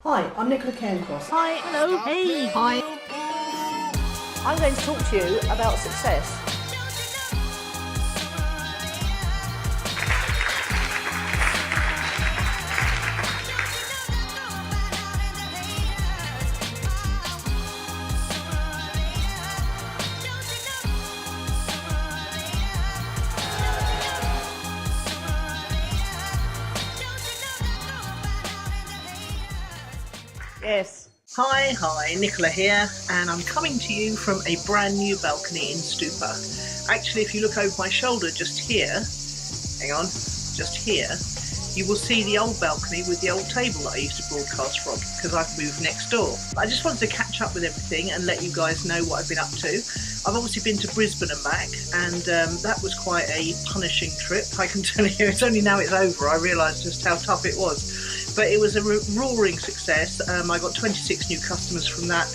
Hi, I'm Nicola Cairncross. Hi, hello, hey, hi. I'm going to talk to you about success. Yes. Hi, Nicola here, and I'm coming to you from a brand new balcony in Stoupa. Actually, if you look over my shoulder just here, just here, you will see the old balcony with the old table that I used to broadcast from, because I've moved next door. I just wanted to catch up with everything and let you guys know what I've been up to. I've obviously been to Brisbane and back, and that was quite a punishing trip, I can tell you. It's only now it's over I realised just how tough it was. But it was a roaring success. I got 26 new customers from that,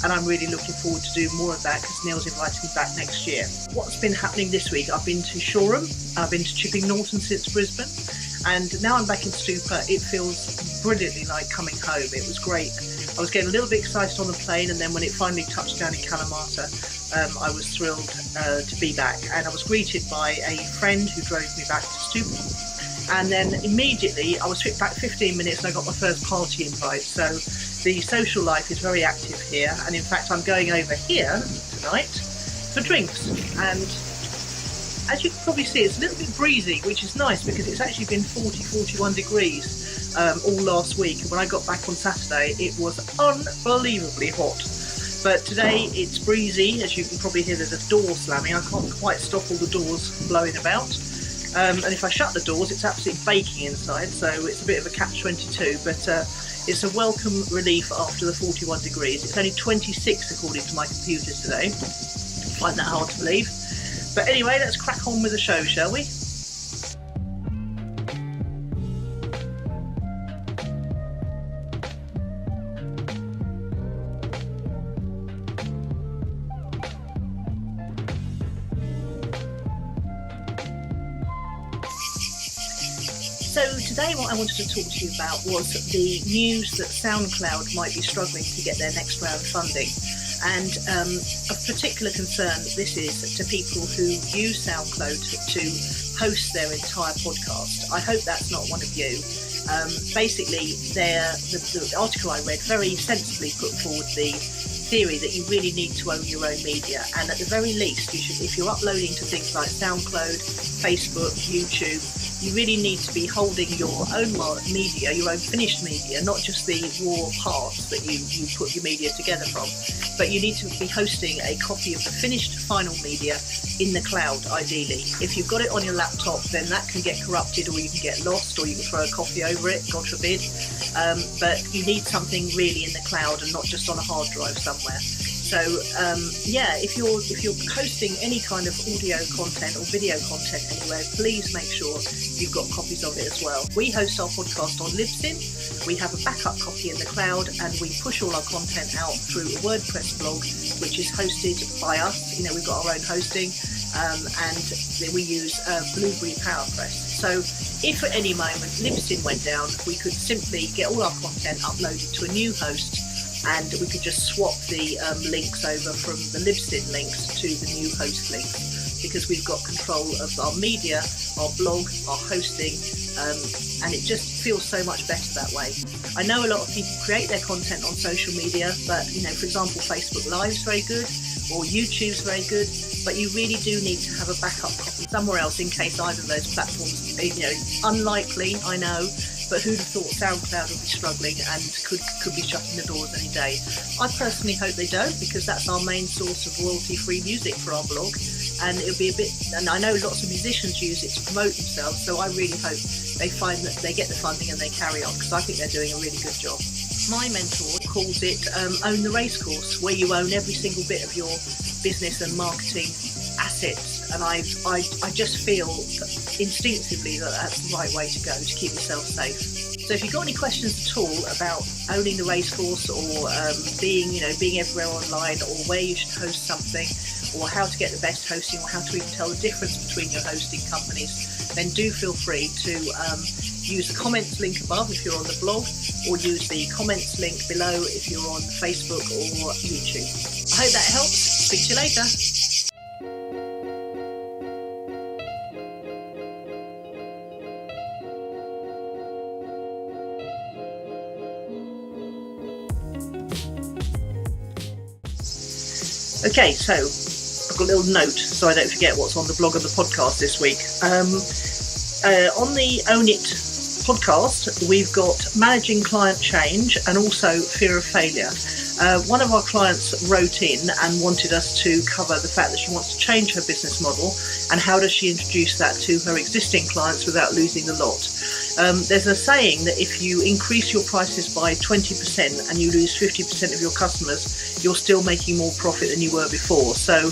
and I'm really looking forward to do more of that because Neil's inviting me back next year. What's been happening this week? I've been to Shoreham, I've been to Chipping Norton since Brisbane, and now I'm back in Stoupa. It feels brilliantly like coming home. It was great. I was getting a little bit excited on the plane, and then when it finally touched down in Kalamata, I was thrilled to be back. And I was greeted by a friend who drove me back to Stoupa. And then immediately I was back 15 minutes and I got my first party invite. So the social life is very active here. And in fact, I'm going over here tonight for drinks. And as you can probably see, it's a little bit breezy, which is nice because it's actually been 40, 41 degrees all last week. And when I got back on Saturday, it was unbelievably hot. But today it's breezy. As you can probably hear, there's a door slamming. I can't quite stop all the doors blowing about. And if I shut the doors, it's absolutely baking inside, so it's a bit of a catch-22, but it's a welcome relief after the 41 degrees. It's only 26 according to my computer today. I find that hard to believe. But anyway, let's crack on with the show, shall we? So today what I wanted to talk to you about was the news that Soundcloud might be struggling to get their next round funding. And of particular concern this is to people who use Soundcloud to host their entire podcast. I hope that's not one of you. Basically, the article I read very sensibly put forward the theory that you really need to own your own media, and at the very least you should, if you're uploading to things like SoundCloud, Facebook, YouTube, you really need to be holding your own media, your own finished media, not just the raw parts that you put your media together from, but you need to be hosting a copy of the finished final media in the cloud, ideally. If you've got it on your laptop, then that can get corrupted, or you can get lost, or you can throw a copy over it, God forbid. But you need something really in the cloud and not just on a hard drive somewhere. So yeah, if you're hosting any kind of audio content or video content anywhere, please make sure you've got copies of it as well. We host our podcast on Vzine. We have a backup copy in the cloud, and we push all our content out through a WordPress blog, which is hosted by us. You know, we've got our own hosting, and we use Blueberry PowerPress. So if at any moment Vzine went down, we could simply get all our content uploaded to a new host, and we could just swap the links over from the Vzine links to the new host links, because we've got control of our media, our blog, our hosting, and it just feels so much better that way. I know a lot of people create their content on social media, but you know, for example, Facebook Live's very good, or YouTube's very good, but you really do need to have a backup copy somewhere else in case either of those platforms, you know, unlikely, I know, but who'd have thought SoundCloud would be struggling and could be shutting the doors any day. I personally hope they don't, because that's our main source of royalty-free music for our blog, and it'll be a bit, and I know lots of musicians use it to promote themselves, so I really hope they find that they get the funding and they carry on, because I think they're doing a really good job. My mentor calls it own the racecourse, where you own every single bit of your business and marketing assets, and I just feel instinctively that that's the right way to go to keep yourself safe. So if you've got any questions at all about owning the racecourse, or being everywhere online, or where you should host something, or how to get the best hosting, or how to even tell the difference between your hosting companies, then do feel free to use the comments link above if you're on the blog, or use the comments link below if you're on Facebook or YouTube. I hope that helps. Speak to you later. Okay, so I've got a little note so I don't forget what's on the blog and the podcast this week. On the Own It podcast, we've got managing client change and also fear of failure. One of our clients wrote in and wanted us to cover the fact that she wants to change her business model and how does she introduce that to her existing clients without losing the lot. There's a saying that if you increase your prices by 20% and you lose 50% of your customers, you're still making more profit than you were before. So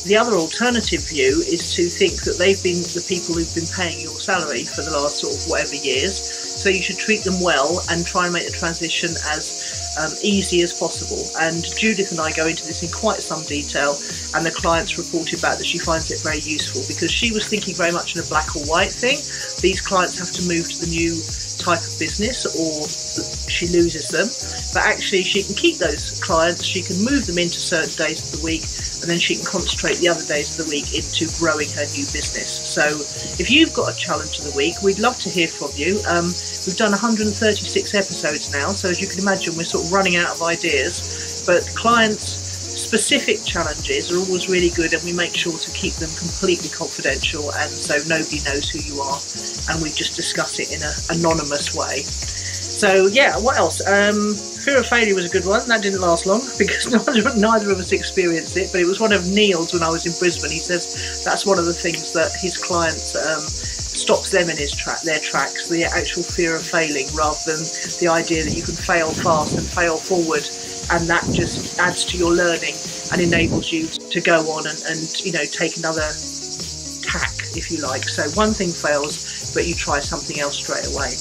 the other alternative view is to think that they've been the people who've been paying your salary for the last sort of whatever years. So you should treat them well and try and make the transition as easy as possible. And Judith and I go into this in quite some detail, and the clients reported back that she finds it very useful because she was thinking very much in a black or white thing. These clients have to move to the new type of business or she loses them, but actually she can keep those clients, she can move them into certain days of the week, and then she can concentrate the other days of the week into growing her new business. So if you've got a challenge of the week, we'd love to hear from you. We've done 136 episodes now, so as you can imagine, we're sort of running out of ideas, but clients' specific challenges are always really good, and we make sure to keep them completely confidential, and so nobody knows who you are, and we just discuss it in an anonymous way. So yeah, what else? Fear of failure was a good one. That didn't last long because neither of us experienced it, but it was one of Neil's when I was in Brisbane. He says that's one of the things that his clients stops them in their tracks, the actual fear of failing, rather than the idea that you can fail fast and fail forward, and that just adds to your learning and enables you to go on and you know, take another tack, if you like. So one thing fails, but you try something else straight away.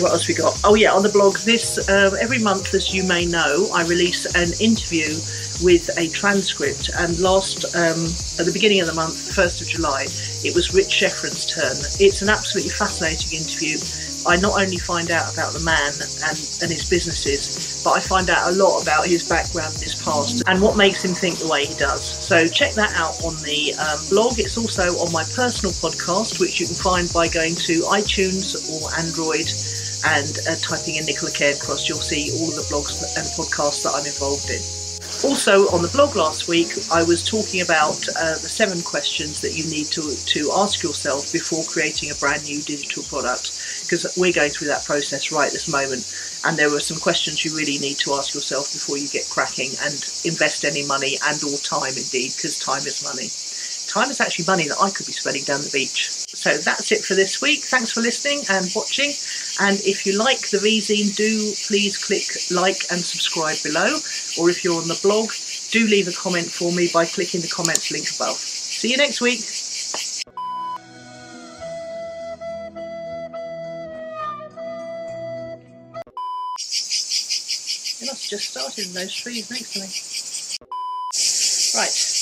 What else we got? Oh yeah, on the blog, this every month, as you may know, I release an interview with a transcript, and at the beginning of the month, 1st of July, it was Rich Sheffrin's turn. It's an absolutely fascinating interview. I not only find out about the man and his businesses, but I find out a lot about his background and his past and what makes him think the way he does. So check that out on the blog. It's also on my personal podcast, which you can find by going to iTunes or Android and typing in Nicola Cairncross. You'll see all of the blogs and podcasts that I'm involved in. Also on the blog last week, I was talking about the 7 questions that you need to ask yourself before creating a brand new digital product, because we're going through that process right this moment, and there were some questions you really need to ask yourself before you get cracking and invest any money and or time, indeed, because time is money. Time is actually money that I could be spending down the beach. So that's it for this week. Thanks for listening and watching. And if you like the Vzine, do please click like and subscribe below. Or if you're on the blog, do leave a comment for me by clicking the comments link above. See you next week. It must have just started in those trees next to me. Right.